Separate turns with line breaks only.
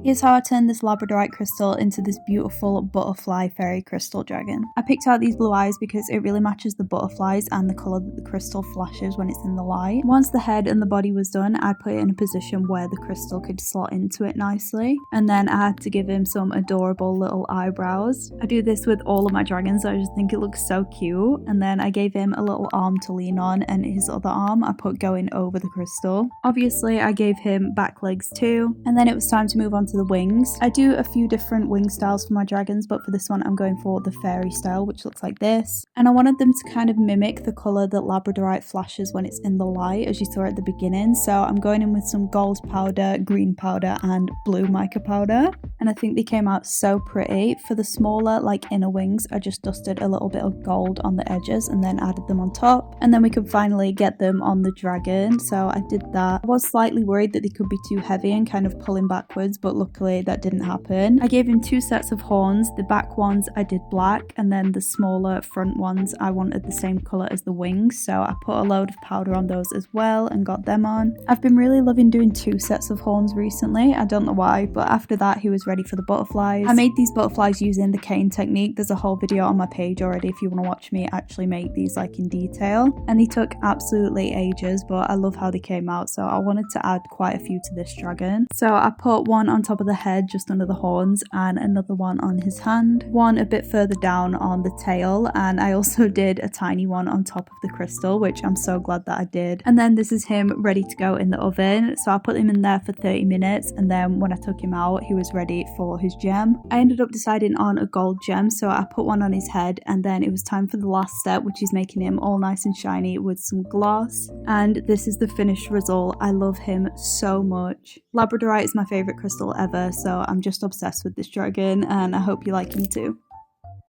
Here's how I turned this labradorite crystal into this beautiful butterfly fairy crystal dragon. I picked out these blue eyes because it really matches the butterflies and the colour that the crystal flashes when it's in the light. Once the head and the body was done, I put it in a position where the crystal could slot into it nicely. And then I had to give him some adorable little eyebrows. I do this with all of my dragons, I just think it looks so cute. And then I gave him a little arm to lean on, and his other arm I put going over the crystal. Obviously I gave him back legs too. And then it was time to move on to the wings. I do a few different wing styles for my dragons, but for this one I'm going for the fairy style, which looks like this. And I wanted them to kind of mimic the colour that labradorite flashes when it's in the light, as you saw at the beginning. So I'm going in with some gold powder, green powder and blue mica powder. And I think they came out so pretty. For the smaller like inner wings, I just dusted a little bit of gold on the edges and then added them on top. And then we could finally get them on the dragon. So I did that. I was slightly worried that they could be too heavy and kind of pulling backwards, but luckily that didn't happen. I gave him 2 sets of horns. The back ones I did black, and then the smaller front ones I wanted the same colour as the wings, so I put a load of powder on those as well and got them on. I've been really loving doing 2 sets of horns recently, I don't know why, but after that he was ready for the butterflies. I made these butterflies using the cane technique. There's a whole video on my page already if you want to watch me actually make these like in detail, and they took absolutely ages, but I love how they came out, so I wanted to add quite a few to this dragon. So I put one on top of the head just under the horns and another one on his hand, one a bit further down on the tail, and I also did a tiny one on top of the crystal, which I'm so glad that I did. And then this is him ready to go in the oven, so I put him in there for 30 minutes, and then when I took him out he was ready for his gem. I ended up deciding on a gold gem, so I put one on his head, and then it was time for the last step, which is making him all nice and shiny with some gloss. And this is the finished result. I love him so much. Labradorite is my favourite crystal ever, so I'm just obsessed with this dragon, and I hope you like him too.